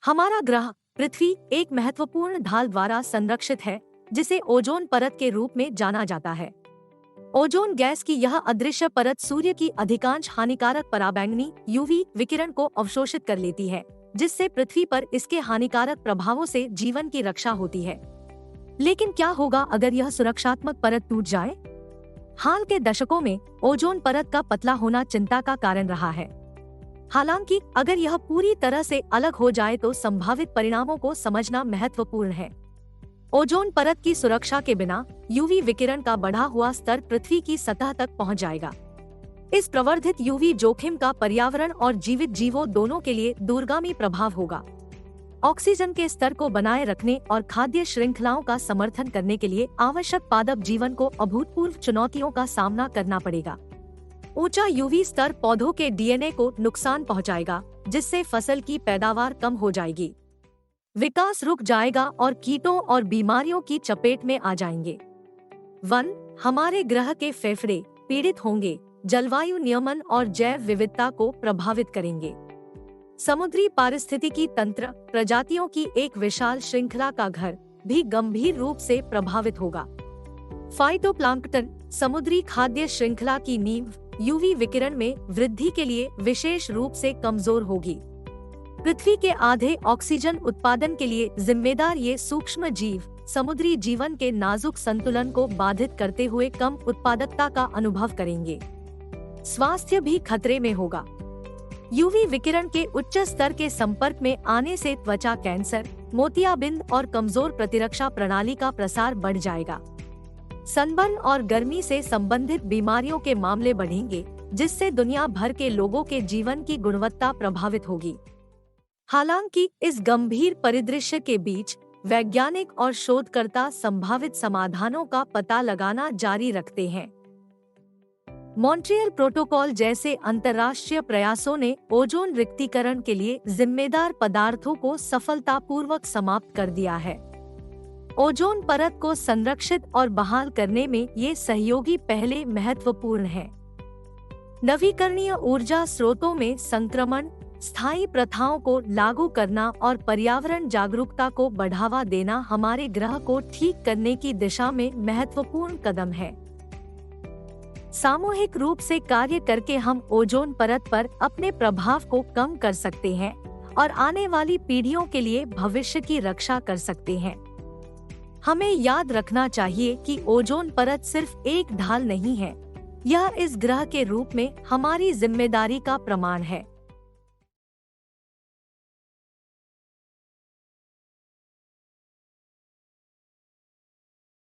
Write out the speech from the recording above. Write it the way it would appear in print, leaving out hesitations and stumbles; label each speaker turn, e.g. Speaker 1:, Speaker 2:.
Speaker 1: हमारा ग्रह पृथ्वी एक महत्वपूर्ण ढाल द्वारा संरक्षित है, जिसे ओजोन परत के रूप में जाना जाता है। ओजोन गैस की यह अदृश्य परत सूर्य की अधिकांश हानिकारक पराबैंगनी यूवी विकिरण को अवशोषित कर लेती है, जिससे पृथ्वी पर इसके हानिकारक प्रभावों से जीवन की रक्षा होती है। लेकिन क्या होगा अगर यह सुरक्षात्मक परत टूट जाए? हाल के दशकों में ओजोन परत का पतला होना चिंता का कारण रहा है। हालांकि अगर यह पूरी तरह से अलग हो जाए तो संभावित परिणामों को समझना महत्वपूर्ण है। ओजोन परत की सुरक्षा के बिना यूवी विकिरण का बढ़ा हुआ स्तर पृथ्वी की सतह तक पहुंच जाएगा। इस प्रवर्धित यूवी जोखिम का पर्यावरण और जीवित जीवों दोनों के लिए दूरगामी प्रभाव होगा। ऑक्सीजन के स्तर को बनाए रखने और खाद्य श्रृंखलाओं का समर्थन करने के लिए आवश्यक पादप जीवन को अभूतपूर्व चुनौतियों का सामना करना पड़ेगा। ऊंचा यूवी स्तर पौधों के डीएनए को नुकसान पहुंचाएगा, जिससे फसल की पैदावार कम हो जाएगी, विकास रुक जाएगा और कीटों और बीमारियों की चपेट में आ जाएंगे। वन हमारे ग्रह के फेफड़े पीड़ित होंगे, जलवायु नियमन और जैव विविधता को प्रभावित करेंगे। समुद्री पारिस्थितिकी तंत्र प्रजातियों की एक विशाल श्रृंखला का घर भी गंभीर रूप से प्रभावित होगा। फाइटोप्लैंक्टन समुद्री खाद्य श्रृंखला की नींव यूवी विकिरण में वृद्धि के लिए विशेष रूप से कमजोर होगी। पृथ्वी के आधे ऑक्सीजन उत्पादन के लिए जिम्मेदार ये सूक्ष्म जीव समुद्री जीवन के नाजुक संतुलन को बाधित करते हुए कम उत्पादकता का अनुभव करेंगे। स्वास्थ्य भी खतरे में होगा। यूवी विकिरण के उच्च स्तर के संपर्क में आने से त्वचा कैंसर, मोतियाबिंद और कमजोर प्रतिरक्षा प्रणाली का प्रसार बढ़ जाएगा। सनबर्न और गर्मी से संबंधित बीमारियों के मामले बढ़ेंगे, जिससे दुनिया भर के लोगों के जीवन की गुणवत्ता प्रभावित होगी। हालांकि इस गंभीर परिदृश्य के बीच वैज्ञानिक और शोधकर्ता संभावित समाधानों का पता लगाना जारी रखते हैं। मॉन्ट्रियल प्रोटोकॉल जैसे अंतर्राष्ट्रीय प्रयासों ने ओजोन रिक्तीकरण के लिए जिम्मेदार पदार्थों को सफलतापूर्वक समाप्त कर दिया है। ओजोन परत को संरक्षित और बहाल करने में ये सहयोगी पहले महत्वपूर्ण हैं। नवीकरणीय ऊर्जा स्रोतों में संक्रमण, स्थायी प्रथाओं को लागू करना और पर्यावरण जागरूकता को बढ़ावा देना हमारे ग्रह को ठीक करने की दिशा में महत्वपूर्ण कदम है। सामूहिक रूप से कार्य करके हम ओजोन परत पर अपने प्रभाव को कम कर सकते हैं और आने वाली पीढ़ियों के लिए भविष्य की रक्षा कर सकते हैं। हमें याद रखना चाहिए कि ओजोन परत सिर्फ एक ढाल नहीं है, यह इस ग्रह के रूप में हमारी जिम्मेदारी का प्रमाण है।